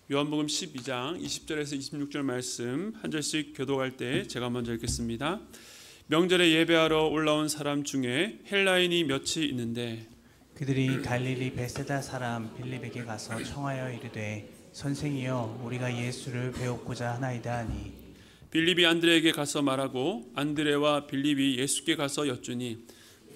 요한복음 12장 20절에서 26절 말씀 한 절씩 교독할 때 제가 먼저 읽겠습니다. 명절에 예배하러 올라온 사람 중에 헬라인이 몇이 있는데 그들이 갈릴리 베세다 사람 빌립에게 가서 청하여 이르되 선생이여 우리가 예수를 배우고자 하나이다 하니 빌립이 안드레에게 가서 말하고 안드레와 빌립이 예수께 가서 여쭈니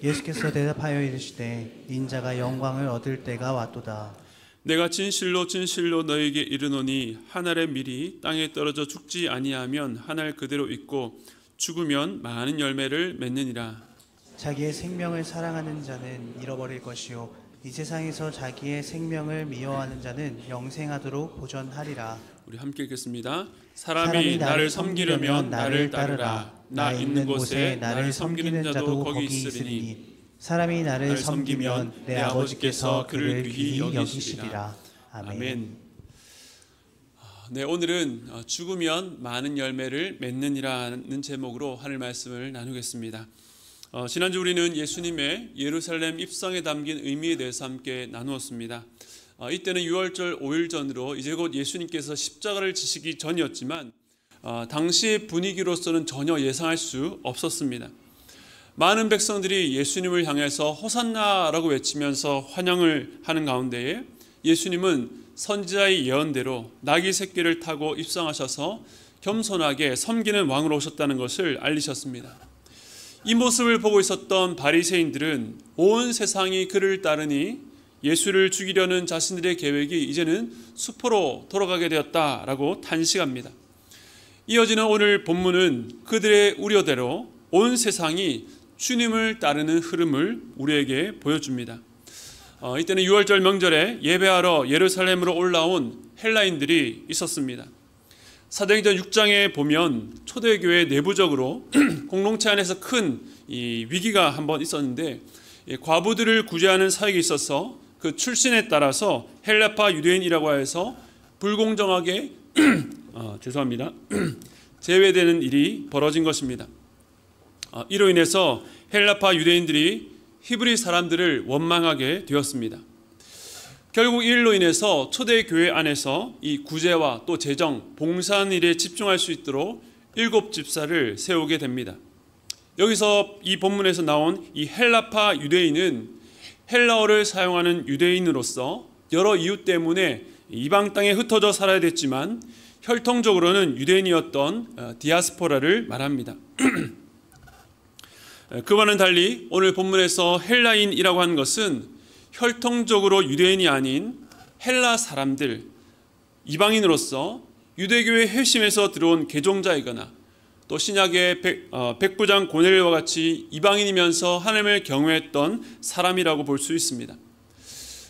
예수께서 대답하여 이르시되 인자가 영광을 얻을 때가 왔도다. 내가 진실로 진실로 너에게 이르노니 한 알의 밀이 땅에 떨어져 죽지 아니하면 한 알 그대로 있고 죽으면 많은 열매를 맺느니라. 자기의 생명을 사랑하는 자는 잃어버릴 것이요 이 세상에서 자기의 생명을 미워하는 자는 영생하도록 보전하리라. 우리 함께 읽겠습니다. 사람이 나를 섬기려면 나를 따르라. 나 있는 곳에 나를 섬기는 자도 거기 있으리니 사람이 나를 섬기면 내 아버지께서 그를 귀히 여기시리라. 아멘. 네, 오늘은 죽으면 많은 열매를 맺느니라는 제목으로 하늘 말씀을 나누겠습니다. 지난주 우리는 예수님의 예루살렘 입성에 담긴 의미에 대해서 함께 나누었습니다. 이때는 6월절 5일 전으로 이제 곧 예수님께서 십자가를 지시기 전이었지만 당시의 분위기로서는 전혀 예상할 수 없었습니다. 많은 백성들이 예수님을 향해서 호산나라고 외치면서 환영을 하는 가운데에 예수님은 선지자의 예언대로 나귀 새끼를 타고 입성하셔서 겸손하게 섬기는 왕으로 오셨다는 것을 알리셨습니다. 이 모습을 보고 있었던 바리새인들은 온 세상이 그를 따르니 예수를 죽이려는 자신들의 계획이 이제는 수포로 돌아가게 되었다라고 탄식합니다. 이어지는 오늘 본문은 그들의 우려대로 온 세상이 주님을 따르는 흐름을 우리에게 보여줍니다. 이때는 6월절 명절에 예배하러 예루살렘으로 올라온 헬라인들이 있었습니다. 사도행전 6장에 보면 초대교회 내부적으로 공동체 안에서 큰 이 위기가 한번 있었는데 과부들을 구제하는 사역에 있어서 그 출신에 따라서 헬라파 유대인이라고 해서 불공정하게 제외되는 일이 벌어진 것입니다. 이로 인해서 헬라파 유대인들이 히브리 사람들을 원망하게 되었습니다. 결국 이 일로 인해서 초대교회 안에서 이 구제와 또 재정, 봉사일에 집중할 수 있도록 7집사를 세우게 됩니다. 여기서 이 본문에서 나온 이 헬라파 유대인은 헬라어를 사용하는 유대인으로서 여러 이유 때문에 이방 땅에 흩어져 살아야 됐지만 혈통적으로는 유대인이었던 디아스포라를 말합니다. 그와는 달리 오늘 본문에서 헬라인이라고 하는 것은 혈통적으로 유대인이 아닌 헬라 사람들, 이방인으로서 유대교의 회심에서 들어온 개종자이거나 또 신약의 백부장 고넬료와 같이 이방인이면서 하나님을 경외했던 사람이라고 볼 수 있습니다.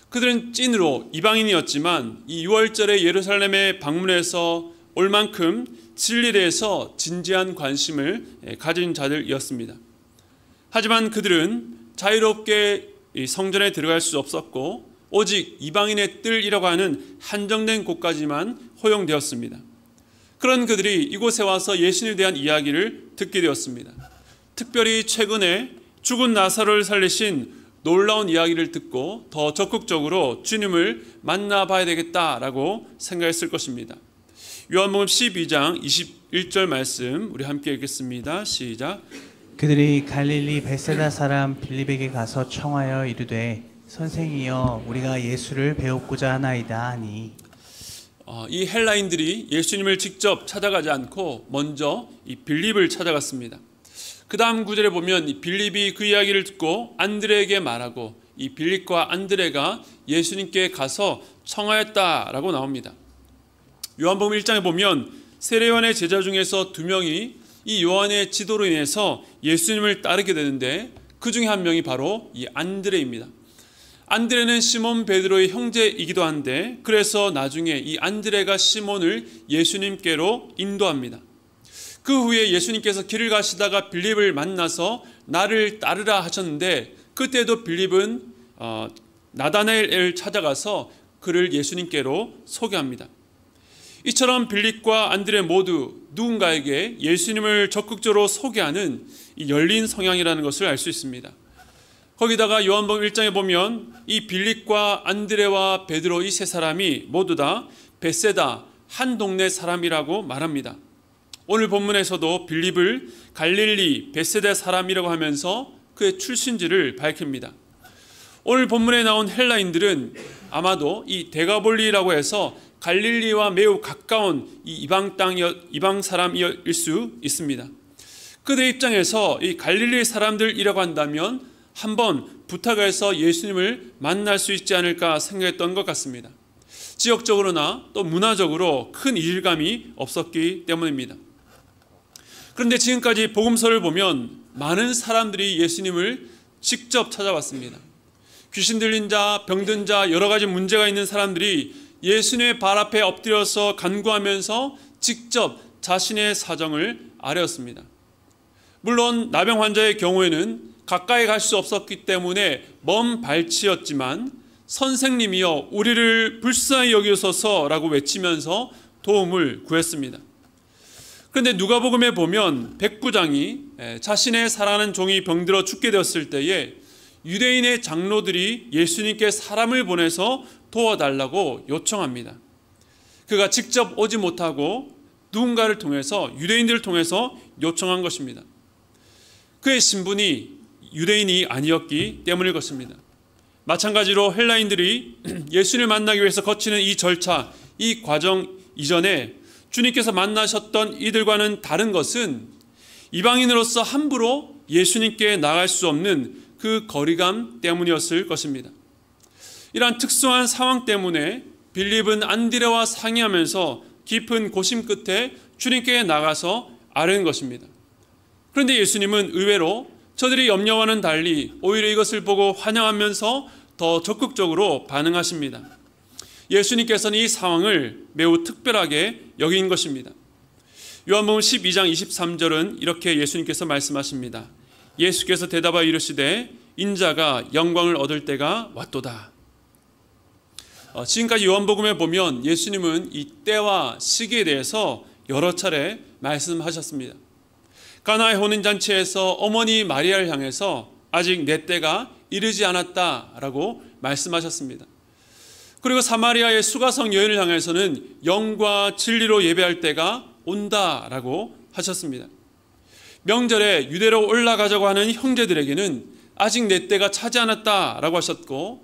그들은 찐으로 이방인이었지만 이 6월절에 예루살렘에 방문해서 올 만큼 진리에 대해서 진지한 관심을 가진 자들이었습니다. 하지만 그들은 자유롭게 성전에 들어갈 수 없었고 오직 이방인의 뜰이라고 하는 한정된 곳까지만 허용되었습니다. 그런 그들이 이곳에 와서 예수님에 대한 이야기를 듣게 되었습니다. 특별히 최근에 죽은 나사로를 살리신 놀라운 이야기를 듣고 더 적극적으로 주님을 만나봐야 되겠다라고 생각했을 것입니다. 요한복음 12장 21절 말씀 우리 함께 읽겠습니다. 시작. 그들이 갈릴리 베세다 사람 빌립에게 가서 청하여 이르되 선생이여 우리가 예수를 배우고자 하나이다 하니 이 헬라인들이 예수님을 직접 찾아가지 않고 먼저 이 빌립을 찾아갔습니다. 그 다음 구절에 보면 이 빌립이 그 이야기를 듣고 안드레에게 말하고 이 빌립과 안드레가 예수님께 가서 청하였다라고 나옵니다. 요한복음 1장에 보면 세례요한의 제자 중에서 2명이 이 요한의 지도로 인해서 예수님을 따르게 되는데 그 중에 한 명이 바로 이 안드레입니다. 안드레는 시몬 베드로의 형제이기도 한데 그래서 나중에 이 안드레가 시몬을 예수님께로 인도합니다. 그 후에 예수님께서 길을 가시다가 빌립을 만나서 나를 따르라 하셨는데 그때도 빌립은 나다나엘을 찾아가서 그를 예수님께로 소개합니다. 이처럼 빌립과 안드레 모두 누군가에게 예수님을 적극적으로 소개하는 이 열린 성향이라는 것을 알 수 있습니다. 거기다가 요한복음 1장에 보면 이 빌립과 안드레와 베드로 이 세 사람이 모두 다 벳세다 한 동네 사람이라고 말합니다. 오늘 본문에서도 빌립을 갈릴리 벳세다 사람이라고 하면서 그의 출신지를 밝힙니다. 오늘 본문에 나온 헬라인들은 아마도 이 데가볼리라고 해서 갈릴리와 매우 가까운 이 이방 사람일 수 있습니다. 그들의 입장에서 이 갈릴리 사람들이라고 한다면 한번 부탁해서 예수님을 만날 수 있지 않을까 생각했던 것 같습니다. 지역적으로나 또 문화적으로 큰 이질감이 없었기 때문입니다. 그런데 지금까지 복음서를 보면 많은 사람들이 예수님을 직접 찾아왔습니다. 귀신 들린 자, 병든 자, 여러 가지 문제가 있는 사람들이 예수님의 발 앞에 엎드려서 간구하면서 직접 자신의 사정을 아뢰었습니다. 물론 나병 환자의 경우에는 가까이 갈 수 없었기 때문에 먼 발치였지만 선생님이여 우리를 불쌍히 여기소서라고 외치면서 도움을 구했습니다. 그런데 누가복음에 보면 백부장이 자신의 사랑하는 종이 병들어 죽게 되었을 때에 유대인의 장로들이 예수님께 사람을 보내서 도와달라고 요청합니다. 그가 직접 오지 못하고 누군가를 통해서 유대인들을 통해서 요청한 것입니다. 그의 신분이 유대인이 아니었기 때문일 것입니다. 마찬가지로 헬라인들이 예수님을 만나기 위해서 거치는 이 절차, 이 과정 이전에 주님께서 만나셨던 이들과는 다른 것은 이방인으로서 함부로 예수님께 나갈 수 없는 그 거리감 때문이었을 것입니다. 이러한 특수한 상황 때문에 빌립은 안드레와 상의하면서 깊은 고심 끝에 주님께 나가서 아뢰는 것입니다. 그런데 예수님은 의외로 저들이 염려와는 달리 오히려 이것을 보고 환영하면서 더 적극적으로 반응하십니다. 예수님께서는 이 상황을 매우 특별하게 여긴 것입니다. 요한복음 12장 23절은 이렇게 예수님께서 말씀하십니다. 예수께서 대답하여 이르시되 인자가 영광을 얻을 때가 왔도다. 지금까지 요한복음에 보면 예수님은 이 때와 시기에 대해서 여러 차례 말씀하셨습니다. 가나의 혼인잔치에서 어머니 마리아를 향해서 아직 내 때가 이르지 않았다라고 말씀하셨습니다. 그리고 사마리아의 수가성 여인을 향해서는 영과 진리로 예배할 때가 온다라고 하셨습니다. 명절에 유대로 올라가자고 하는 형제들에게는 아직 내 때가 차지 않았다라고 하셨고,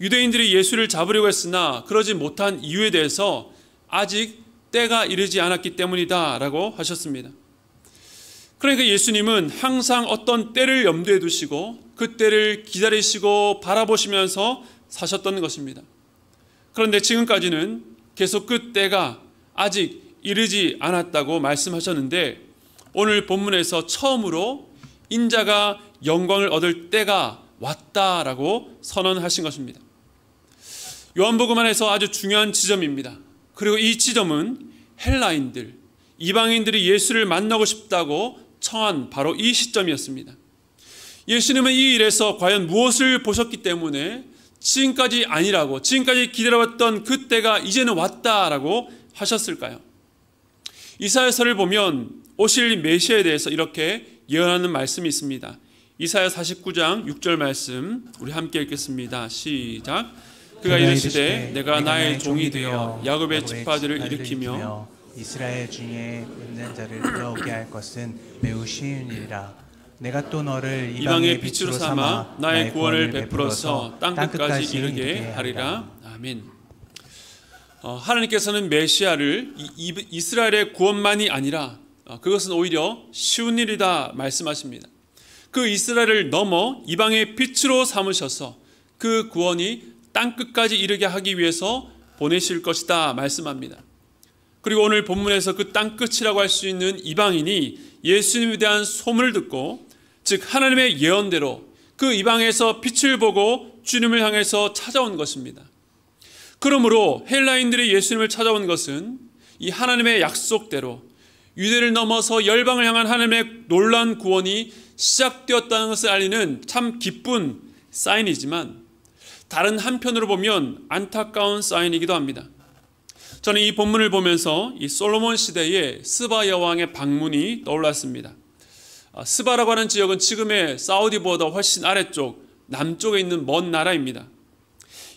유대인들이 예수를 잡으려고 했으나 그러지 못한 이유에 대해서 아직 때가 이르지 않았기 때문이다라고 하셨습니다. 그러니까 예수님은 항상 어떤 때를 염두에 두시고 그 때를 기다리시고 바라보시면서 사셨던 것입니다. 그런데 지금까지는 계속 그 때가 아직 이르지 않았다고 말씀하셨는데, 오늘 본문에서 처음으로 인자가 영광을 얻을 때가 왔다라고 선언하신 것입니다. 요한복음 안에서 아주 중요한 지점입니다. 그리고 이 지점은 헬라인들, 이방인들이 예수를 만나고 싶다고 청한 바로 이 시점이었습니다. 예수님은 이 일에서 과연 무엇을 보셨기 때문에 지금까지 아니라고, 지금까지 기다려왔던 그 때가 이제는 왔다라고 하셨을까요? 이사야서를 보면 오실 메시아에 대해서 이렇게 예언하는 말씀이 있습니다. 이사야 49장 6절 말씀 우리 함께 읽겠습니다. 시작. 그가 이르시되 내가 나의 종이 되어 야곱의 지파들을 일으키며 이스라엘 중에 있는 자를 들어오게 할 것은 매우 쉬운 일이라. 내가 또 너를 이방의 빛으로 삼아 나의 구원을 베풀어서 땅끝까지 이르게 하리라. 아멘. 하나님께서는 메시아를 이스라엘의 구원만이 아니라 그것은 오히려 쉬운 일이다 말씀하십니다. 그 이스라엘을 넘어 이방의 빛으로 삼으셔서 그 구원이 땅끝까지 이르게 하기 위해서 보내실 것이다 말씀합니다. 그리고 오늘 본문에서 그 땅끝이라고 할 수 있는 이방인이 예수님에 대한 소문을 듣고, 즉 하나님의 예언대로 그 이방에서 빛을 보고 주님을 향해서 찾아온 것입니다. 그러므로 헬라인들이 예수님을 찾아온 것은 이 하나님의 약속대로 유대를 넘어서 열방을 향한 하나님의 놀라운 구원이 시작되었다는 것을 알리는 참 기쁜 사인이지만, 다른 한편으로 보면 안타까운 사인이기도 합니다. 저는 이 본문을 보면서 이 솔로몬 시대의 스바 여왕의 방문이 떠올랐습니다. 스바라고 하는 지역은 지금의 사우디보다 훨씬 아래쪽 남쪽에 있는 먼 나라입니다.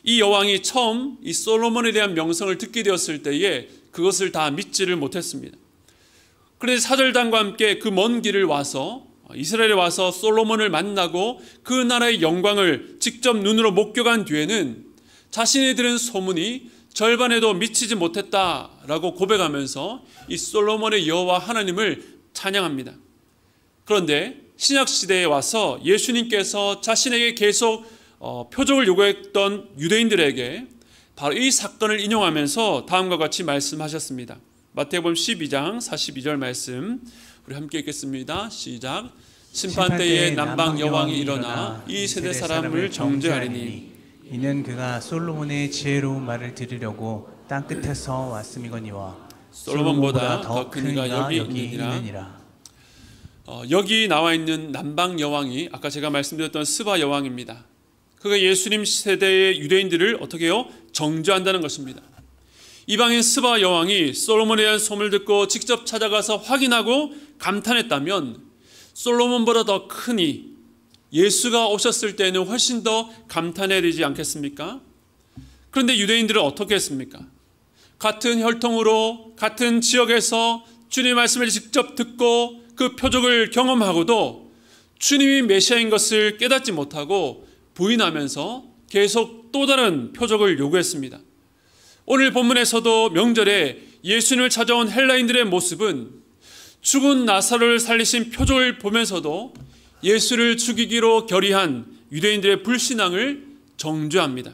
이 여왕이 처음 이 솔로몬에 대한 명성을 듣게 되었을 때에 그것을 다 믿지를 못했습니다. 그런데 사절단과 함께 그 먼 길을 와서 이스라엘에 와서 솔로몬을 만나고 그 나라의 영광을 직접 눈으로 목격한 뒤에는 자신이 들은 소문이 절반에도 미치지 못했다라고 고백하면서 이 솔로몬의 여호와 하나님을 찬양합니다. 그런데 신약시대에 와서 예수님께서 자신에게 계속 표적을 요구했던 유대인들에게 바로 이 사건을 인용하면서 다음과 같이 말씀하셨습니다. 마태복음 12장 42절 말씀 우리 함께 읽겠습니다. 시작. 심판 때에 남방 여왕이 일어나 이 세대 사람을 정죄하리니 이는 그가 솔로몬의 지혜로운 말을 들으려고 땅 끝에서 왔음이거니와 솔로몬보다 더 큰 이가 여기 있느니라. 여기 나와 있는 남방 여왕이 아까 제가 말씀드렸던 스바 여왕입니다. 그가 예수님 세대의 유대인들을 어떻게 해요? 정죄한다는 것입니다. 이방인 스바 여왕이 솔로몬에 대한 소문을 듣고 직접 찾아가서 확인하고 감탄했다면 솔로몬보다 더 크니 예수가 오셨을 때는 훨씬 더 감탄해야 되지 않겠습니까? 그런데 유대인들은 어떻게 했습니까? 같은 혈통으로 같은 지역에서 주님의 말씀을 직접 듣고 그 표적을 경험하고도 주님이 메시아인 것을 깨닫지 못하고 부인하면서 계속 또 다른 표적을 요구했습니다. 오늘 본문에서도 명절에 예수님을 찾아온 헬라인들의 모습은 죽은 나사로를 살리신 표적을 보면서도 예수를 죽이기로 결의한 유대인들의 불신앙을 정죄합니다.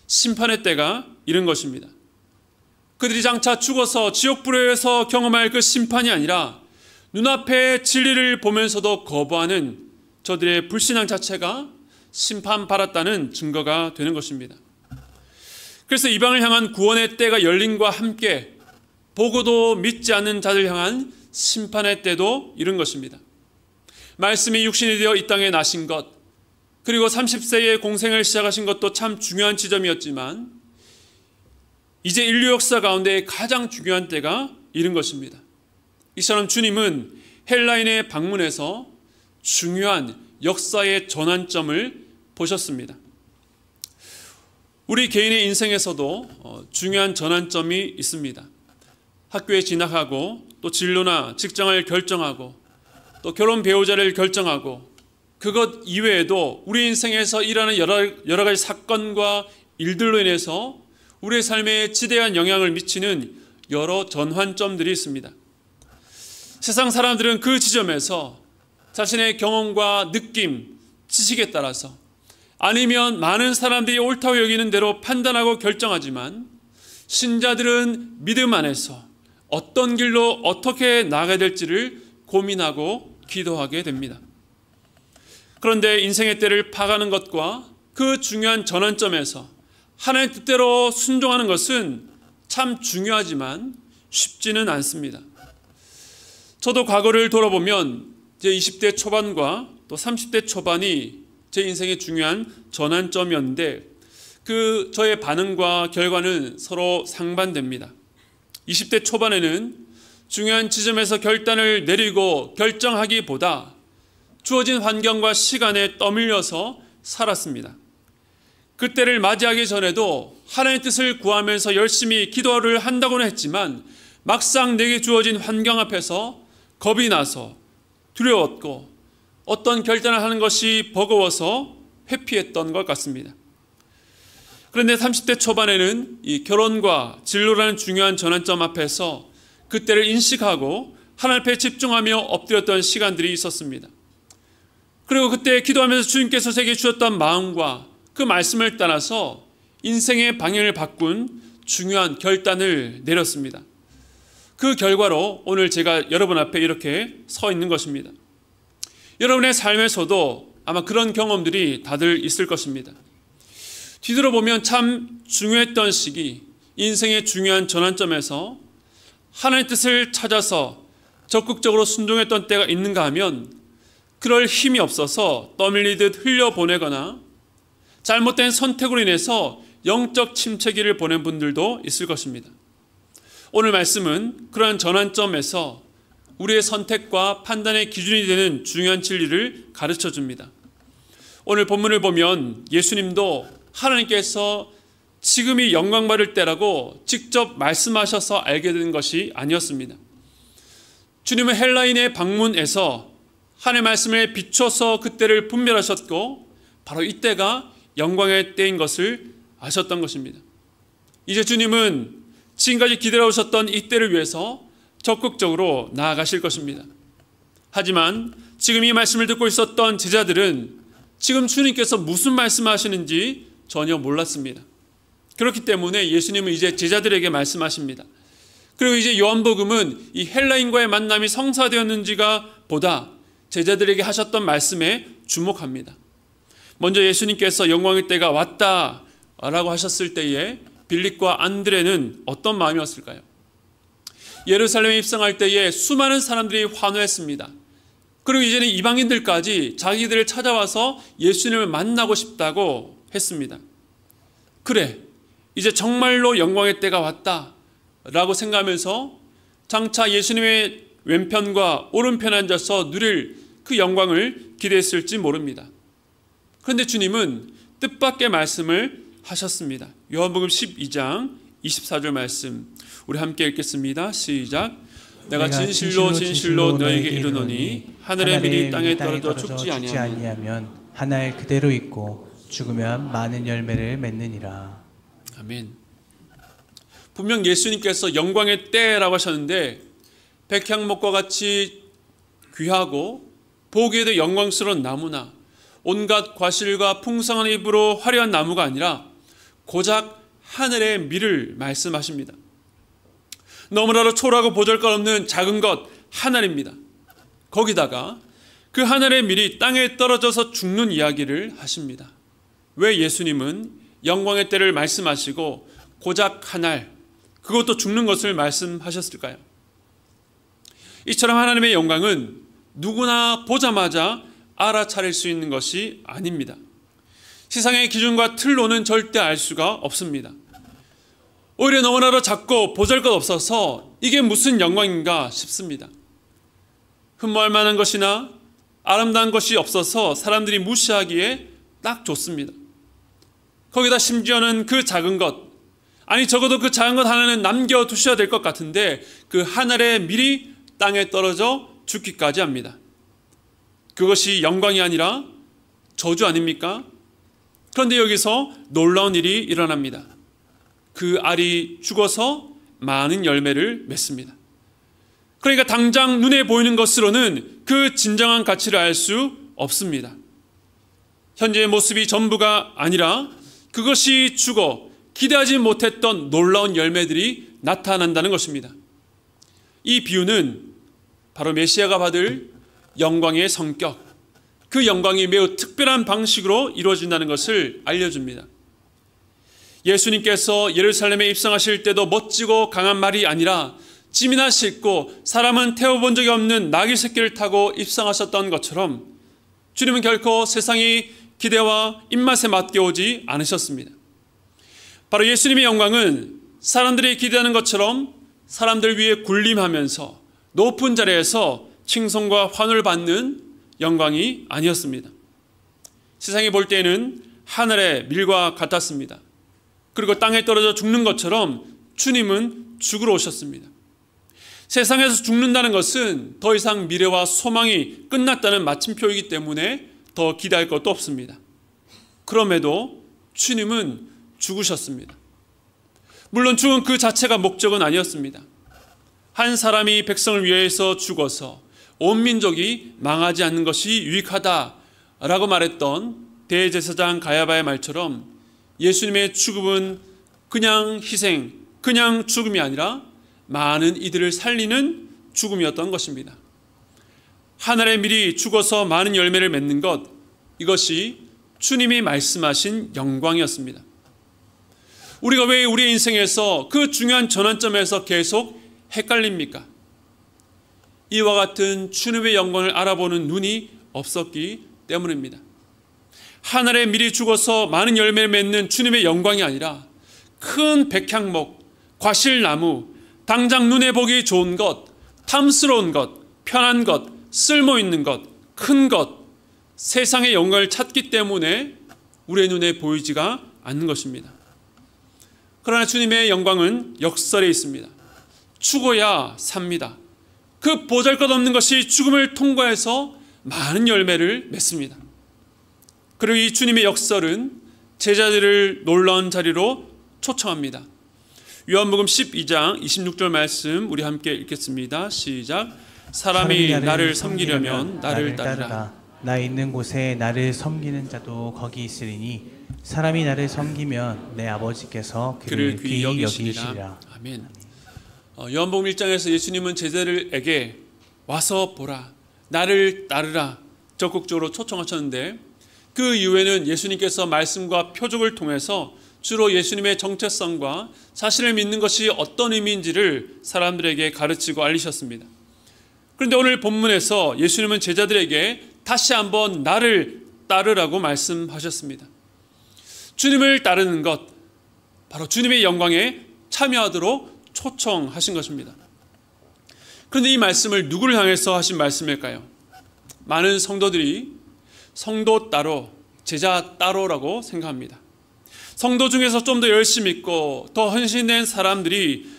심판의 때가 이른 것입니다. 그들이 장차 죽어서 지옥불에서 경험할 그 심판이 아니라 눈앞에 진리를 보면서도 거부하는 저들의 불신앙 자체가 심판받았다는 증거가 되는 것입니다. 그래서 이방을 향한 구원의 때가 열림과 함께 보고도 믿지 않는 자들 향한 심판의 때도 이른 것입니다. 말씀이 육신이 되어 이 땅에 나신 것, 그리고 30세에 공생을 시작하신 것도 참 중요한 지점이었지만 이제 인류 역사 가운데 가장 중요한 때가 이른 것입니다. 이처럼 주님은 헬라인의 방문에서 중요한 역사의 전환점을 보셨습니다. 우리 개인의 인생에서도 중요한 전환점이 있습니다. 학교에 진학하고 또 진로나 직장을 결정하고 또 결혼 배우자를 결정하고 그것 이외에도 우리 인생에서 일어나는 여러 가지 사건과 일들로 인해서 우리의 삶에 지대한 영향을 미치는 여러 전환점들이 있습니다. 세상 사람들은 그 지점에서 자신의 경험과 느낌, 지식에 따라서 아니면 많은 사람들이 옳다고 여기는 대로 판단하고 결정하지만 신자들은 믿음 안에서 어떤 길로 어떻게 나아가야 될지를 고민하고 기도하게 됩니다. 그런데 인생의 때를 파가는 것과 그 중요한 전환점에서 하나님의 뜻대로 순종하는 것은 참 중요하지만 쉽지는 않습니다. 저도 과거를 돌아보면 제 20대 초반과 또 30대 초반이 제 인생의 중요한 전환점이었는데 그 저의 반응과 결과는 서로 상반됩니다. 20대 초반에는 중요한 지점에서 결단을 내리고 결정하기보다 주어진 환경과 시간에 떠밀려서 살았습니다. 그때를 맞이하기 전에도 하나님의 뜻을 구하면서 열심히 기도를 한다고는 했지만 막상 내게 주어진 환경 앞에서 겁이 나서 두려웠고 어떤 결단을 하는 것이 버거워서 회피했던 것 같습니다. 그런데 30대 초반에는 이 결혼과 진로라는 중요한 전환점 앞에서 그때를 인식하고 하나님 앞에 집중하며 엎드렸던 시간들이 있었습니다. 그리고 그때 기도하면서 주님께서 제게 주셨던 마음과 그 말씀을 따라서 인생의 방향을 바꾼 중요한 결단을 내렸습니다. 그 결과로 오늘 제가 여러분 앞에 이렇게 서 있는 것입니다. 여러분의 삶에서도 아마 그런 경험들이 다들 있을 것입니다. 뒤돌아보면 참 중요했던 시기, 인생의 중요한 전환점에서 하나님의 뜻을 찾아서 적극적으로 순종했던 때가 있는가 하면 그럴 힘이 없어서 떠밀리듯 흘려보내거나 잘못된 선택으로 인해서 영적 침체기를 보낸 분들도 있을 것입니다. 오늘 말씀은 그러한 전환점에서 우리의 선택과 판단의 기준이 되는 중요한 진리를 가르쳐 줍니다. 오늘 본문을 보면 예수님도 하나님께서 지금이 영광 받을 때라고 직접 말씀하셔서 알게 된 것이 아니었습니다. 주님은 헬라인의 방문에서 하나님의 말씀에 비춰서 그때를 분별하셨고 바로 이때가 영광의 때인 것을 아셨던 것입니다. 이제 주님은 지금까지 기다려 오셨던 이 때를 위해서 적극적으로 나아가실 것입니다. 하지만 지금 이 말씀을 듣고 있었던 제자들은 지금 주님께서 무슨 말씀하시는지 전혀 몰랐습니다. 그렇기 때문에 예수님은 이제 제자들에게 말씀하십니다. 그리고 이제 요한복음은 이 헬라인과의 만남이 성사되었는지가 보다 제자들에게 하셨던 말씀에 주목합니다. 먼저 예수님께서 영광의 때가 왔다라고 하셨을 때에 빌립과 안드레는 어떤 마음이었을까요? 예루살렘에 입성할 때에 수많은 사람들이 환호했습니다. 그리고 이제는 이방인들까지 자기들을 찾아와서 예수님을 만나고 싶다고 했습니다. 그래, 이제 정말로 영광의 때가 왔다라고 생각하면서 장차 예수님의 왼편과 오른편에 앉아서 누릴 그 영광을 기대했을지 모릅니다. 그런데 주님은 뜻밖의 말씀을 하셨습니다. 요한복음 12장 24절 말씀 우리 함께 읽겠습니다. 시작. 내가 진실로 진실로 너에게 이르노니 하늘의 밀이 땅에 떨어져 죽지 아니하면 하늘 그대로 있고 죽으면 많은 열매를 맺느니라. 아멘. 분명 예수님께서 영광의 때라고 하셨는데 백향목과 같이 귀하고 보기에도 영광스러운 나무나 온갖 과실과 풍성한 잎으로 화려한 나무가 아니라 고작 하늘의 밀을 말씀하십니다. 너무나도 초라하고 보잘것없는 작은 것 하늘입니다. 거기다가 그 하늘의 밀이 땅에 떨어져서 죽는 이야기를 하십니다. 왜 예수님은 영광의 때를 말씀하시고 고작 한 알, 그것도 죽는 것을 말씀하셨을까요? 이처럼 하나님의 영광은 누구나 보자마자 알아차릴 수 있는 것이 아닙니다. 세상의 기준과 틀로는 절대 알 수가 없습니다. 오히려 너무나도 작고 보잘것없어서 이게 무슨 영광인가 싶습니다. 흠모할 만한 것이나 아름다운 것이 없어서 사람들이 무시하기에 딱 좋습니다. 거기다 심지어는 그 작은 것, 아니 적어도 그 작은 것 하나는 남겨두셔야 될 것 같은데 그 하늘의 밀이 땅에 떨어져 죽기까지 합니다. 그것이 영광이 아니라 저주 아닙니까? 그런데 여기서 놀라운 일이 일어납니다. 그 알이 죽어서 많은 열매를 맺습니다. 그러니까 당장 눈에 보이는 것으로는 그 진정한 가치를 알 수 없습니다. 현재의 모습이 전부가 아니라 그것이 죽어 기대하지 못했던 놀라운 열매들이 나타난다는 것입니다. 이 비유는 바로 메시아가 받을 영광의 성격, 그 영광이 매우 특별한 방식으로 이루어진다는 것을 알려줍니다. 예수님께서 예루살렘에 입성하실 때도 멋지고 강한 말이 아니라 짐이나 싣고 사람은 태워본 적이 없는 나귀 새끼를 타고 입성하셨던 것처럼 주님은 결코 세상의 기대와 입맛에 맞게 오지 않으셨습니다. 바로 예수님의 영광은 사람들이 기대하는 것처럼 사람들 위에 군림하면서 높은 자리에서 칭송과 환호를 받는 영광이 아니었습니다. 세상이 볼 때에는 하늘의 밀과 같았습니다. 그리고 땅에 떨어져 죽는 것처럼 주님은 죽으러 오셨습니다. 세상에서 죽는다는 것은 더 이상 미래와 소망이 끝났다는 마침표이기 때문에 더 기대할 것도 없습니다. 그럼에도 주님은 죽으셨습니다. 물론 죽은 그 자체가 목적은 아니었습니다. 한 사람이 백성을 위해서 죽어서 온 민족이 망하지 않는 것이 유익하다라고 말했던 대제사장 가야바의 말처럼 예수님의 죽음은 그냥 희생, 그냥 죽음이 아니라 많은 이들을 살리는 죽음이었던 것입니다. 하늘의 밀이 죽어서 많은 열매를 맺는 것, 이것이 주님이 말씀하신 영광이었습니다. 우리가 왜 우리의 인생에서 그 중요한 전환점에서 계속 헷갈립니까? 이와 같은 주님의 영광을 알아보는 눈이 없었기 때문입니다. 하늘의 밀이 죽어서 많은 열매를 맺는 주님의 영광이 아니라 큰 백향목, 과실나무, 당장 눈에 보기 좋은 것, 탐스러운 것, 편한 것, 쓸모있는 것, 큰 것, 세상의 영광을 찾기 때문에 우리의 눈에 보이지가 않는 것입니다. 그러나 주님의 영광은 역설에 있습니다. 죽어야 삽니다. 그 보잘것없는 것이 죽음을 통과해서 많은 열매를 맺습니다. 그리고 이 주님의 역설은 제자들을 놀라운 자리로 초청합니다. 요한복음 12장 26절 말씀 우리 함께 읽겠습니다. 시작. 사람이 나를 섬기려면 나를 따르라. 나 있는 곳에 나를 섬기는 자도 거기 있으리니 사람이 나를 섬기면 내 아버지께서 그를 귀히 여기시리라. 아멘. 요한복음 1장에서 예수님은 제자들에게 와서 보라, 나를 따르라 적극적으로 초청하셨는데, 그 이후에는 예수님께서 말씀과 표적을 통해서 주로 예수님의 정체성과 자신을 믿는 것이 어떤 의미인지를 사람들에게 가르치고 알리셨습니다. 그런데 오늘 본문에서 예수님은 제자들에게 다시 한번 나를 따르라고 말씀하셨습니다. 주님을 따르는 것, 바로 주님의 영광에 참여하도록 초청하신 것입니다. 그런데 이 말씀을 누구를 향해서 하신 말씀일까요? 많은 성도들이 성도 따로, 제자 따로라고 생각합니다. 성도 중에서 좀 더 열심히 믿고 더 헌신된 사람들이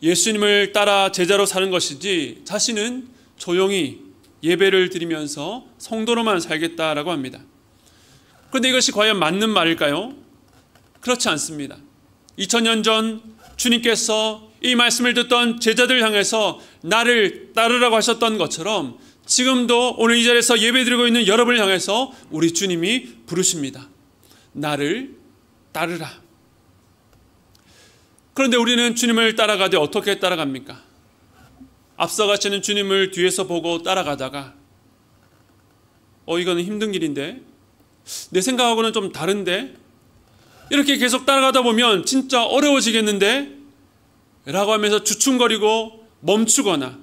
예수님을 따라 제자로 사는 것이지, 자신은 조용히 예배를 드리면서 성도로만 살겠다라고 합니다. 그런데 이것이 과연 맞는 말일까요? 그렇지 않습니다. 2000년 전 주님께서 이 말씀을 듣던 제자들 향해서 나를 따르라고 하셨던 것처럼 지금도 오늘 이 자리에서 예배드리고 있는 여러분을 향해서 우리 주님이 부르십니다. 나를 따르라. 그런데 우리는 주님을 따라가되 어떻게 따라갑니까? 앞서가시는 주님을 뒤에서 보고 따라가다가 이거는 힘든 길인데, 내 생각하고는 좀 다른데, 이렇게 계속 따라가다 보면 진짜 어려워지겠는데 라고 하면서 주춤거리고 멈추거나,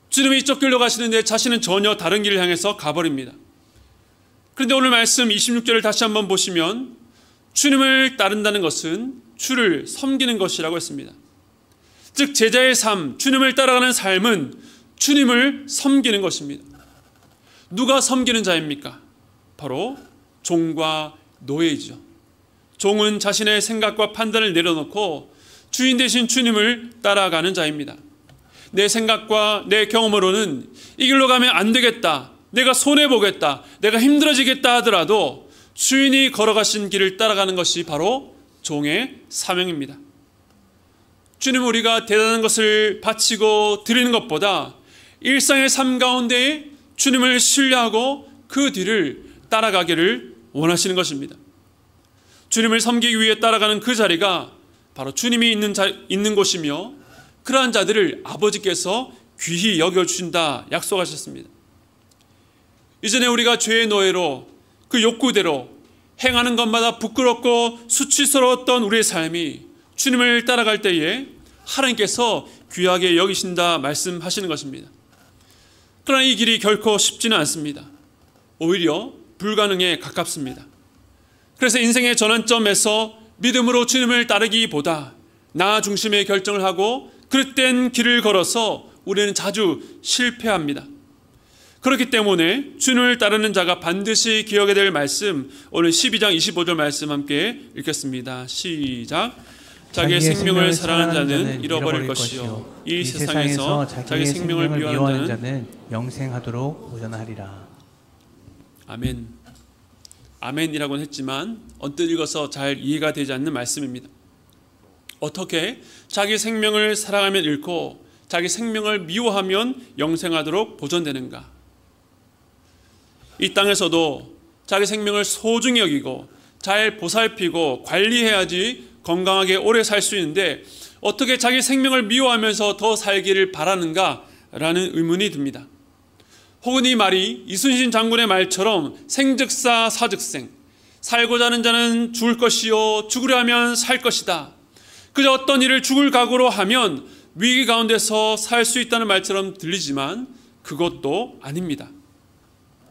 주님이 이쪽 길로 가시는데 자신은 전혀 다른 길을 향해서 가버립니다. 그런데 오늘 말씀 26절을 다시 한번 보시면 주님을 따른다는 것은 주를 섬기는 것이라고 했습니다. 즉 제자의 삶, 주님을 따라가는 삶은 주님을 섬기는 것입니다. 누가 섬기는 자입니까? 바로 종과 노예이죠. 종은 자신의 생각과 판단을 내려놓고 주인 되신 주님을 따라가는 자입니다. 내 생각과 내 경험으로는 이 길로 가면 안 되겠다, 내가 손해보겠다, 내가 힘들어지겠다 하더라도 주인이 걸어가신 길을 따라가는 것이 바로 종의 사명입니다. 주님, 우리가 대단한 것을 바치고 드리는 것보다 일상의 삶 가운데에 주님을 신뢰하고 그 뒤를 따라가기를 원하시는 것입니다. 주님을 섬기기 위해 따라가는 그 자리가 바로 주님이 있는 곳이며, 그러한 자들을 아버지께서 귀히 여겨주신다 약속하셨습니다. 이전에 우리가 죄의 노예로 그 욕구대로 행하는 것마다 부끄럽고 수치스러웠던 우리의 삶이 주님을 따라갈 때에 하나님께서 귀하게 여기신다 말씀하시는 것입니다. 그러나 이 길이 결코 쉽지는 않습니다. 오히려 불가능에 가깝습니다. 그래서 인생의 전환점에서 믿음으로 주님을 따르기보다 나 중심의 결정을 하고 그릇된 길을 걸어서 우리는 자주 실패합니다. 그렇기 때문에 주님을 따르는 자가 반드시 기억해야 될 말씀, 오늘 12장 25절 말씀 함께 읽겠습니다. 시작. 자기의 생명을 사랑하는 자는 잃어버릴 것이요, 이 세상에서 자기 생명을 미워하는 자는 영생하도록 보전하리라. 아멘. 아멘이라고는 했지만 언뜻 읽어서 잘 이해가 되지 않는 말씀입니다. 어떻게 자기 생명을 사랑하면 잃고 자기 생명을 미워하면 영생하도록 보존되는가? 이 땅에서도 자기 생명을 소중히 여기고 잘 보살피고 관리해야지 건강하게 오래 살 수 있는데, 어떻게 자기 생명을 미워하면서 더 살기를 바라는가? 라는 의문이 듭니다. 혹은 이 말이 이순신 장군의 말처럼 생즉사 사즉생, 살고자 하는 자는 죽을 것이요 죽으려 하면 살 것이다, 그저 어떤 일을 죽을 각오로 하면 위기 가운데서 살 수 있다는 말처럼 들리지만 그것도 아닙니다.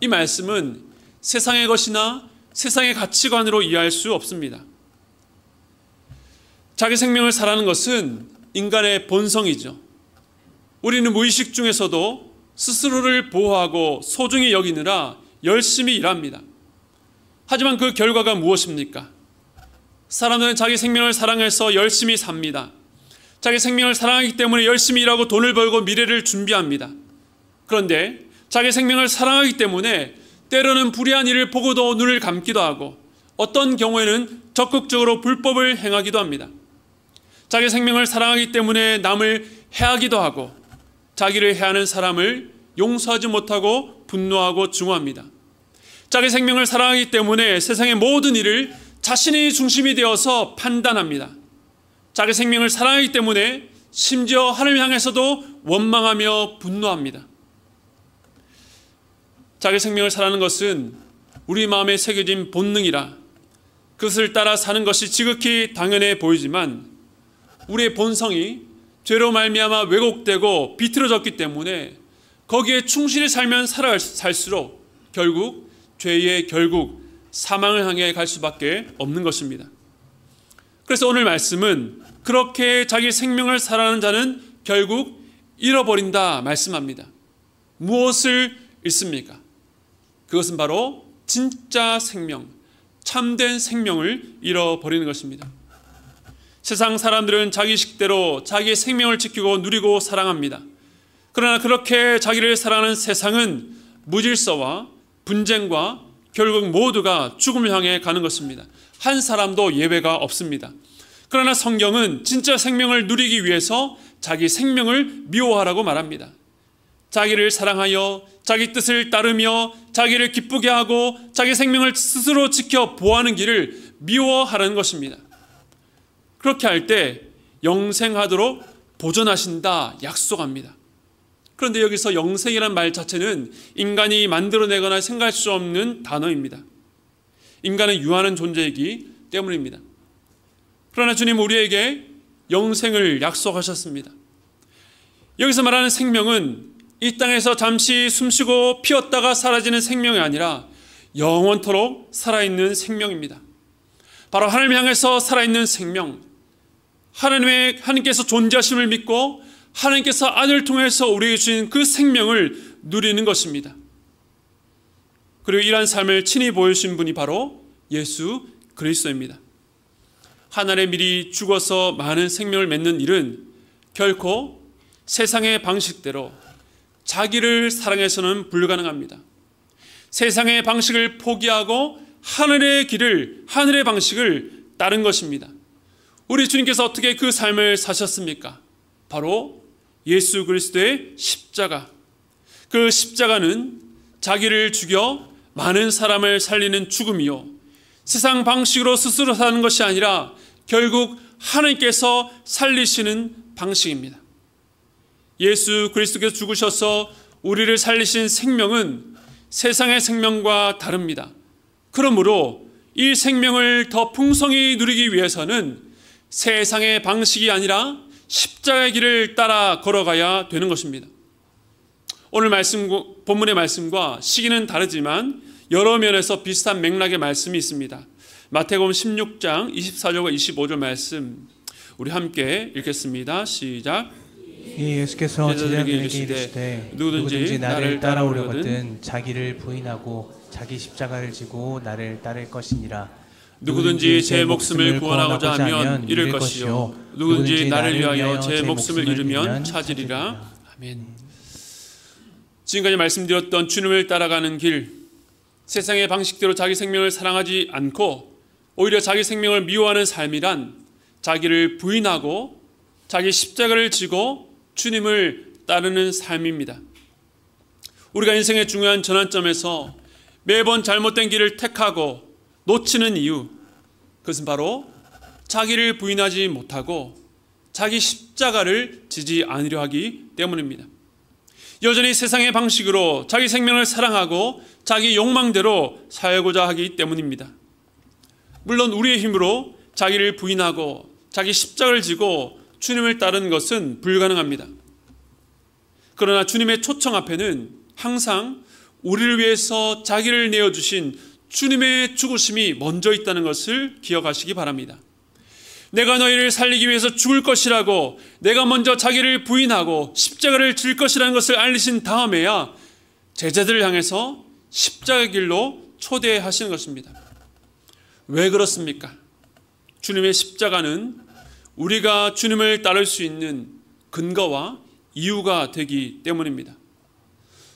이 말씀은 세상의 것이나 세상의 가치관으로 이해할 수 없습니다. 자기 생명을 사랑하는 것은 인간의 본성이죠. 우리는 무의식 중에서도 스스로를 보호하고 소중히 여기느라 열심히 일합니다. 하지만 그 결과가 무엇입니까? 사람들은 자기 생명을 사랑해서 열심히 삽니다. 자기 생명을 사랑하기 때문에 열심히 일하고 돈을 벌고 미래를 준비합니다. 그런데 자기 생명을 사랑하기 때문에 때로는 불의한 일을 보고도 눈을 감기도 하고 어떤 경우에는 적극적으로 불법을 행하기도 합니다. 자기 생명을 사랑하기 때문에 남을 해하기도 하고 자기를 해하는 사람을 용서하지 못하고 분노하고 증오합니다. 자기 생명을 사랑하기 때문에 세상의 모든 일을 자신의 중심이 되어서 판단합니다. 자기 생명을 사랑하기 때문에 심지어 하나님을 향해서도 원망하며 분노합니다. 자기 생명을 사랑하는 것은 우리 마음에 새겨진 본능이라 그것을 따라 사는 것이 지극히 당연해 보이지만 우리의 본성이 죄로 말미암아 왜곡되고 비틀어졌기 때문에 거기에 충실히 살면 살수록 결국 죄의 결국 사망을 향해 갈 수밖에 없는 것입니다. 그래서 오늘 말씀은 그렇게 자기 생명을 사랑하는 자는 결국 잃어버린다 말씀합니다. 무엇을 잃습니까? 그것은 바로 진짜 생명, 참된 생명을 잃어버리는 것입니다. 세상 사람들은 자기 식대로 자기의 생명을 지키고 누리고 사랑합니다. 그러나 그렇게 자기를 사랑하는 세상은 무질서와 분쟁과 결국 모두가 죽음을 향해 가는 것입니다. 한 사람도 예외가 없습니다. 그러나 성경은 진짜 생명을 누리기 위해서 자기 생명을 미워하라고 말합니다. 자기를 사랑하여 자기 뜻을 따르며 자기를 기쁘게 하고 자기 생명을 스스로 지켜 보호하는 길을 미워하라는 것입니다. 그렇게 할 때 영생하도록 보존하신다 약속합니다. 그런데 여기서 영생이란 말 자체는 인간이 만들어내거나 생각할 수 없는 단어입니다. 인간은 유한한 존재이기 때문입니다. 그러나 주님 우리에게 영생을 약속하셨습니다. 여기서 말하는 생명은 이 땅에서 잠시 숨쉬고 피었다가 사라지는 생명이 아니라 영원토록 살아있는 생명입니다. 바로 하나님 향해서 살아있는 생명, 하나님께서 존재하심을 믿고 하나님께서 아들을 통해서 우리에게 주신 그 생명을 누리는 것입니다. 그리고 이러한 삶을 친히 보여주신 분이 바로 예수 그리스도입니다. 하늘에 미리 죽어서 많은 생명을 맺는 일은 결코 세상의 방식대로 자기를 사랑해서는 불가능합니다. 세상의 방식을 포기하고 하늘의 길을, 하늘의 방식을 따른 것입니다. 우리 주님께서 어떻게 그 삶을 사셨습니까? 바로 예수 그리스도의 십자가. 그 십자가는 자기를 죽여 많은 사람을 살리는 죽음이요, 세상 방식으로 스스로 사는 것이 아니라 결국 하나님께서 살리시는 방식입니다. 예수 그리스도께서 죽으셔서 우리를 살리신 생명은 세상의 생명과 다릅니다. 그러므로 이 생명을 더 풍성히 누리기 위해서는 세상의 방식이 아니라 십자가의 길을 따라 걸어가야 되는 것입니다. 오늘 본문의 말씀과 시기는 다르지만 여러 면에서 비슷한 맥락의 말씀이 있습니다. 마태복음 16장 24절과 25절 말씀 우리 함께 읽겠습니다. 시작. 예수께서 제자들에게 이르시되 누구든지 나를 따라오려거든 자기를 부인하고 자기 십자가를 지고 나를 따를 것이니라. 누구든지 제 목숨을 구원하고자 하면 잃을 것이요 누구든지 나를 위하여 제 목숨을 잃으면 찾으리라. 아멘. 지금까지 말씀드렸던 주님을 따라가는 길, 세상의 방식대로 자기 생명을 사랑하지 않고 오히려 자기 생명을 미워하는 삶이란 자기를 부인하고 자기 십자가를 지고 주님을 따르는 삶입니다. 우리가 인생의 중요한 전환점에서 매번 잘못된 길을 택하고 놓치는 이유, 그것은 바로 자기를 부인하지 못하고 자기 십자가를 지지 않으려 하기 때문입니다. 여전히 세상의 방식으로 자기 생명을 사랑하고 자기 욕망대로 살고자 하기 때문입니다. 물론 우리의 힘으로 자기를 부인하고 자기 십자가를 지고 주님을 따르는 것은 불가능합니다. 그러나 주님의 초청 앞에는 항상 우리를 위해서 자기를 내어주신 주님의 죽으심이 먼저 있다는 것을 기억하시기 바랍니다. 내가 너희를 살리기 위해서 죽을 것이라고 내가 먼저 자기를 부인하고 십자가를 질 것이라는 것을 알리신 다음에야 제자들을 향해서 십자가의 길로 초대하시는 것입니다. 왜 그렇습니까? 주님의 십자가는 우리가 주님을 따를 수 있는 근거와 이유가 되기 때문입니다.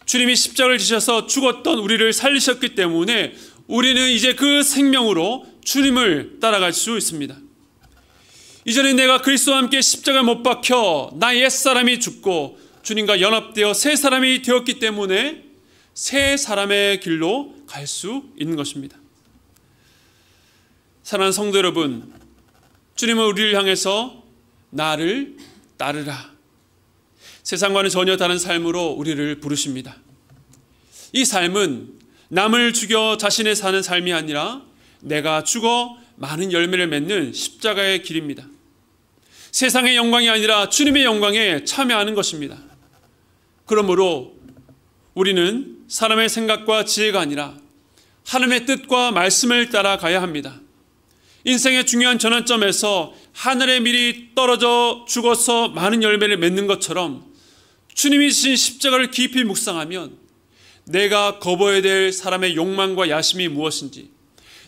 주님이 십자가를 지셔서 죽었던 우리를 살리셨기 때문에 우리는 이제 그 생명으로 주님을 따라갈 수 있습니다. 이전에 내가 그리스도와 함께 십자가에 못 박혀 나의 옛사람이 죽고 주님과 연합되어 새 사람이 되었기 때문에 새 사람의 길로 갈 수 있는 것입니다. 사랑하는 성도 여러분, 주님은 우리를 향해서 나를 따르라, 세상과는 전혀 다른 삶으로 우리를 부르십니다. 이 삶은 남을 죽여 자신의 사는 삶이 아니라 내가 죽어 많은 열매를 맺는 십자가의 길입니다. 세상의 영광이 아니라 주님의 영광에 참여하는 것입니다. 그러므로 우리는 사람의 생각과 지혜가 아니라 하나님의 뜻과 말씀을 따라가야 합니다. 인생의 중요한 전환점에서 하늘의 밀이 떨어져 죽어서 많은 열매를 맺는 것처럼 주님이 지신 십자가를 깊이 묵상하면 내가 거부해야 될 사람의 욕망과 야심이 무엇인지,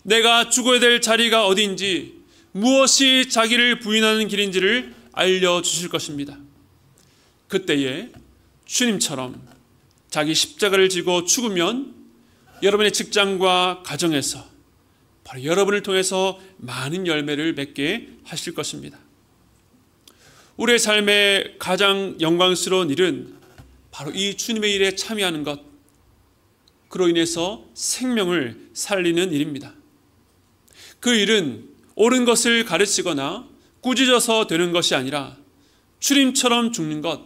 내가 죽어야 될 자리가 어디인지, 무엇이 자기를 부인하는 길인지를 알려주실 것입니다. 그때에 주님처럼 자기 십자가를 지고 죽으면 여러분의 직장과 가정에서 바로 여러분을 통해서 많은 열매를 맺게 하실 것입니다. 우리의 삶의 가장 영광스러운 일은 바로 이 주님의 일에 참여하는 것, 그로 인해서 생명을 살리는 일입니다. 그 일은 옳은 것을 가르치거나 꾸짖어서 되는 것이 아니라 주님처럼 죽는 것,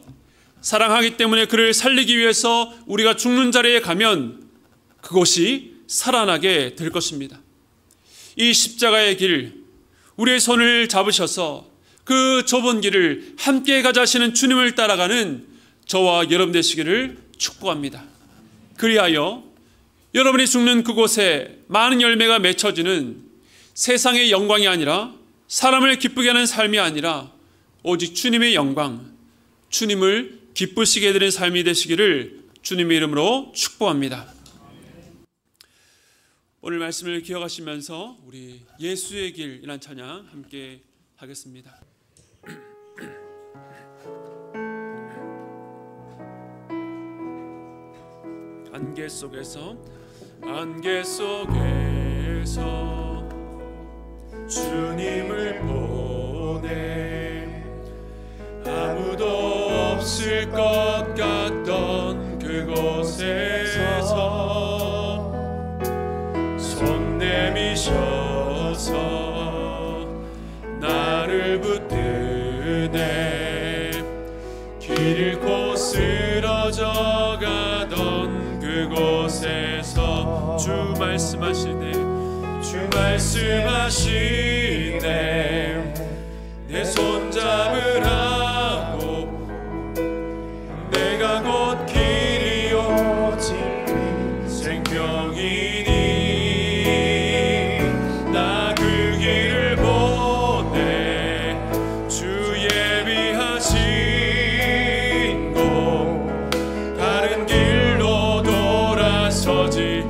사랑하기 때문에 그를 살리기 위해서 우리가 죽는 자리에 가면 그것이 살아나게 될 것입니다. 이 십자가의 길, 우리의 손을 잡으셔서 그 좁은 길을 함께 가자 하시는 주님을 따라가는 저와 여러분 되시기를 축복합니다. 그리하여 여러분이 죽는 그곳에 많은 열매가 맺혀지는 세상의 영광이 아니라 사람을 기쁘게 하는 삶이 아니라 오직 주님의 영광, 주님을 기쁘시게 해드리는 삶이 되시기를 주님의 이름으로 축복합니다. 오늘 말씀을 기억하시면서 우리 예수의 길이라는 찬양 함께 하겠습니다. 안개 속에서 주님을 보내 아무도 없을 것 같던 그곳에서 손 내미셔서 나를 붙드네 길 잃고 쓰러져 가던 그곳에서 주 말씀하시네 내 손 잡으라고 내가 곧 길이요 진리 생명이니 나 그 길을 보내 주 예비하신 곳 다른 길로 돌아서지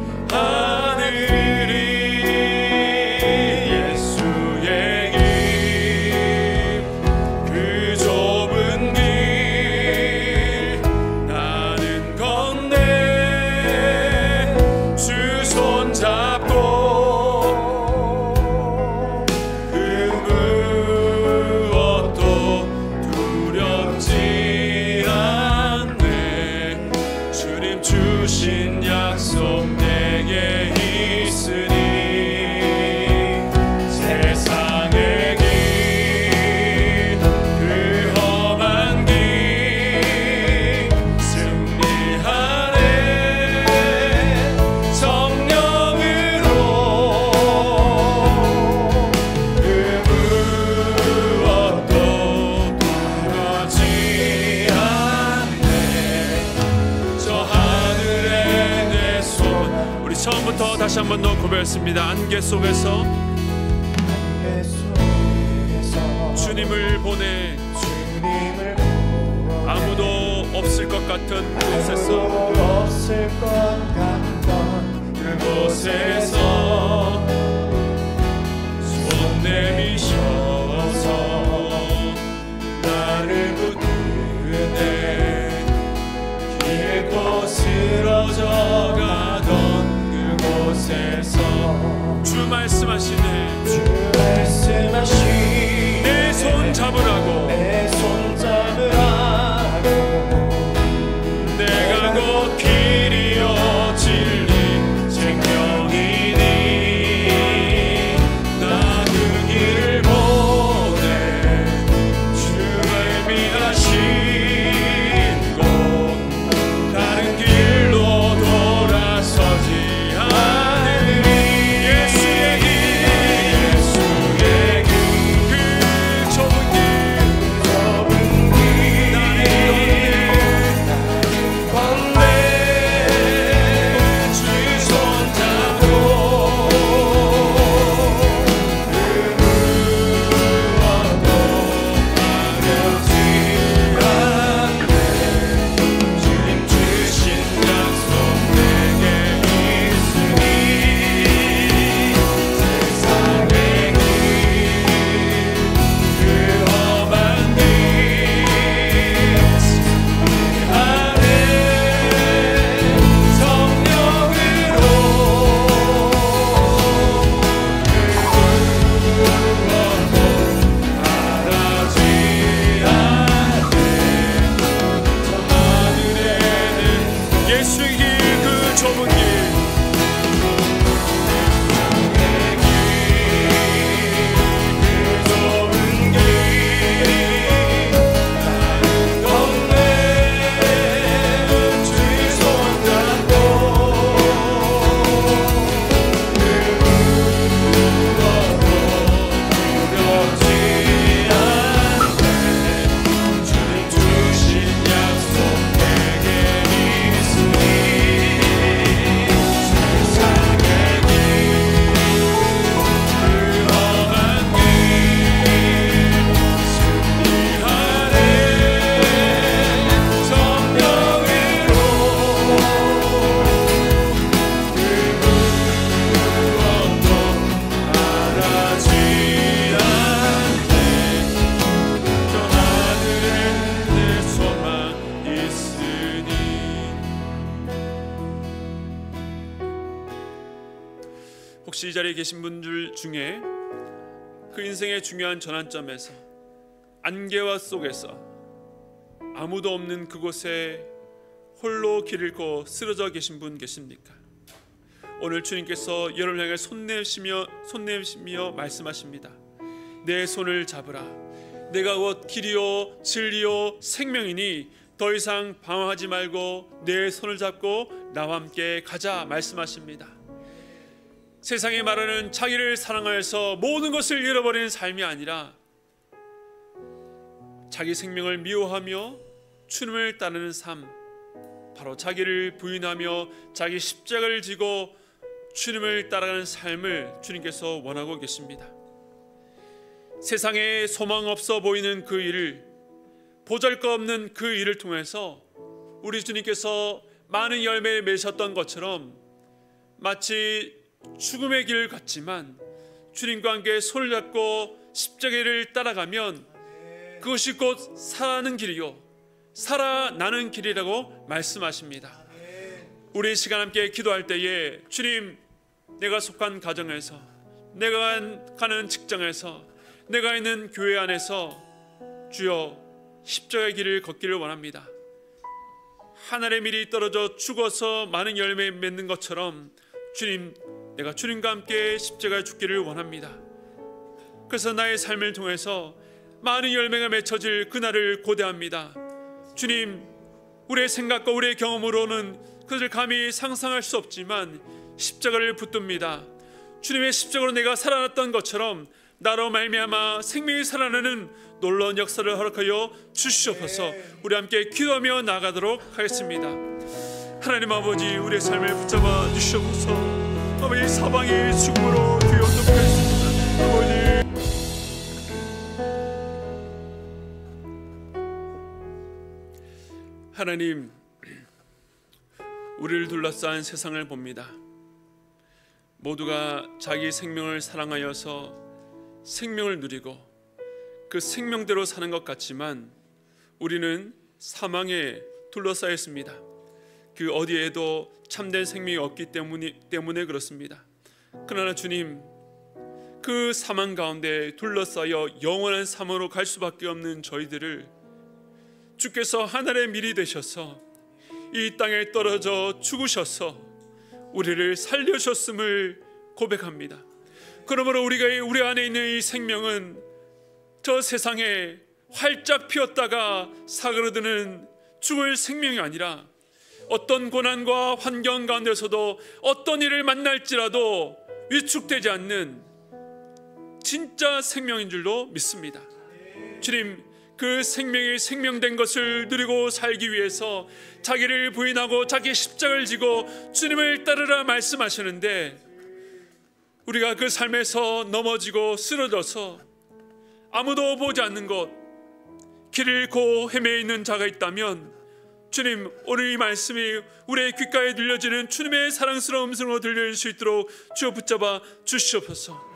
다시 한 번 더 고백했습니다. 안개 속에서 주님을 보내 아무도 없을 것 같은 곳에서 그곳에서 손 내미셔서 나를 붙드네. 길고 쓰러져 가던 그곳에서 주 말씀하시네. 주 말씀하시네. 내 손 잡으라고. 내 손 잡으라고. 내가 곧 길이요 진리 생명이니 나 그 길을 보내. 주가 예비하신 곳 다른 길로 돌아서지 않으리. 예수의 길 그 좁은 길 나를 건네. 주 손잡고 그 무엇도 가려지 않네. 주님 주신 약속 내게 있으니 세상의 길 그 험한 길 안에 성령으로 바라지 않네. 저 하늘에는 예수의 길 그 좁은 길 그 좁은 길 건네. 주 손잡고 그 무엇도 두렵지 않네. 주님 주신 약속 내게 있으니 세상의 길 그 험한 길 승리하네. 성령으로 그 무엇도 바라지 않네. 저 하늘에 내 소망 있으니. 혹시 이 자리에 계신 분들 중에 그 인생의 중요한 전환점에서 안개와 속에서 아무도 없는 그곳에 홀로 길 잃고 쓰러져 계신 분 계십니까? 오늘 주님께서 여러분을 향해 손 내시며 말씀하십니다. 내 손을 잡으라. 내가 곧 길이요 진리요 생명이니 더 이상 방황하지 말고 내 손을 잡고 나와 함께 가자 말씀하십니다. 세상이 말하는 자기를 사랑하여서 모든 것을 잃어버리는 삶이 아니라 자기 생명을 미워하며 주님을 따르는 삶, 바로 자기를 부인하며 자기 십자가를 지고 주님을 따라가는 삶을 주님께서 원하고 계십니다. 세상에 소망 없어 보이는 그 일을, 보잘것없는 그 일을 통해서 우리 주님께서 많은 열매를 맺으셨던 것처럼 마치 죽음의 길을 갔지만 주님과 함께 손을 잡고 십자가를 따라가면 그것이 곧 사는 길이요 살아나는 길이라고 말씀하십니다. 우리 시간 함께 기도할 때에 주님, 내가 속한 가정에서, 내가 가는 직장에서, 내가 있는 교회 안에서 주여 십자가의 길을 걷기를 원합니다. 하늘의 밀이 떨어져 죽어서 많은 열매 맺는 것처럼 주님, 내가 주님과 함께 십자가에 죽기를 원합니다. 그래서 나의 삶을 통해서 많은 열매가 맺혀질 그날을 고대합니다. 주님, 우리의 생각과 우리의 경험으로는 그것을 감히 상상할 수 없지만 십자가를 붙듭니다. 주님의 십자가로 내가 살아났던 것처럼 나로 말미암아 생명이 살아나는 놀라운 역사를 허락하여 주시옵소서. 우리 함께 기도하며 나가도록 하겠습니다. 하나님 아버지, 우리의 삶을 붙잡아 주시옵소서. 아버지, 사방이 죽음으로 뒤엎여있습니다. 아버지, 하나님, 우리를 둘러싼 세상을 봅니다. 모두가 자기 생명을 사랑하여서 생명을 누리고 그 생명대로 사는 것 같지만 우리는 사망에 둘러싸여 있습니다. 그 어디에도 참된 생명이 없기 때문에 그렇습니다. 그러나 주님, 그 사망 가운데 둘러싸여 영원한 사망으로 갈 수밖에 없는 저희들을 주께서 하늘의 밀이 되셔서 이 땅에 떨어져 죽으셔서 우리를 살려주셨음을 고백합니다. 그러므로 우리 안에 있는 이 생명은 저 세상에 활짝 피었다가 사그러드는 죽을 생명이 아니라 어떤 고난과 환경 가운데서도 어떤 일을 만날지라도 위축되지 않는 진짜 생명인 줄로 믿습니다. 주님, 그 생명이 생명된 것을 누리고 살기 위해서 자기를 부인하고 자기 십자가를 지고 주님을 따르라 말씀하시는데, 우리가 그 삶에서 넘어지고 쓰러져서 아무도 보지 않는 곳, 길을 잃고 헤매 있는 자가 있다면 주님, 오늘 이 말씀이 우리의 귓가에 들려지는 주님의 사랑스러운 음성으로 들릴 수 있도록 주여 붙잡아 주시옵소서.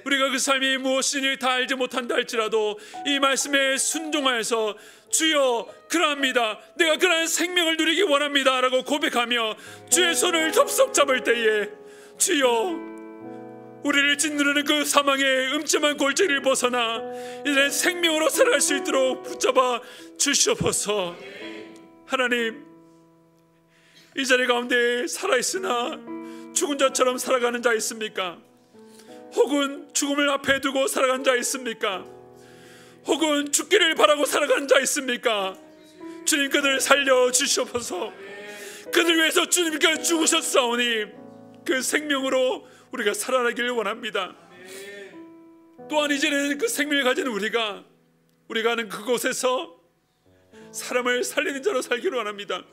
우리가 그 삶이 무엇인지 다 알지 못한다 할지라도 이 말씀에 순종하여서 주여 그러합니다, 내가 그러한 생명을 누리기 원합니다 라고 고백하며 주의 손을 덥석 잡을 때에 주여 우리를 짓누르는 그 사망의 음침한 골짜기를 벗어나 이제 생명으로 살아갈 수 있도록 붙잡아 주시옵소서. 하나님, 이 자리 가운데 살아있으나 죽은 자처럼 살아가는 자 있습니까? 혹은 죽음을 앞에 두고 살아간 자 있습니까? 혹은 죽기를 바라고 살아가는 자 있습니까? 주님, 그들을 살려주시옵소서. 그들 위해서 주님께서 죽으셨사오니 그 생명으로 우리가 살아나기를 원합니다. 또한 이제는 그 생명을 가진 우리가 하는 그곳에서 사람을 살리는 자로 살기를 원합니다.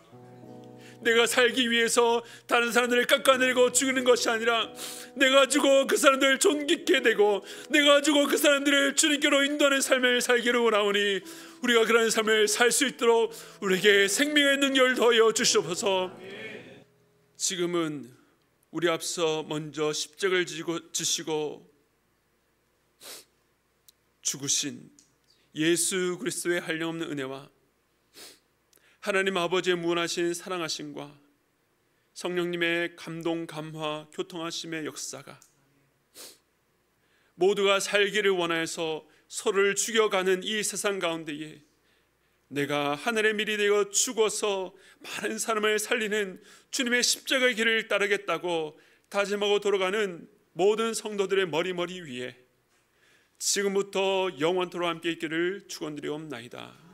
내가 살기 위해서 다른 사람들을 깎아내리고 죽이는 것이 아니라 내가 주고 그 사람들을 존귀케 되고 내가 주고 그 사람들을 주님께로 인도하는 삶을 살기를 원하오니 우리가 그런 삶을 살 수 있도록 우리에게 생명의 능력을 더하여 주시옵소서. 지금은 우리 앞서 먼저 십자가를 지시고 죽으신 예수 그리스도의 한량없는 은혜와 하나님 아버지의 무한하신 사랑하심과 성령님의 감동, 감화, 교통하심의 역사가 모두가 살기를 원하여서 서로를 죽여가는 이 세상 가운데에 내가 하늘의 밀이 되어 죽어서 많은 사람을 살리는 주님의 십자가의 길을 따르겠다고 다짐하고 돌아가는 모든 성도들의 머리 위에 지금부터 영원토록 함께 있기를 축원드리옵나이다.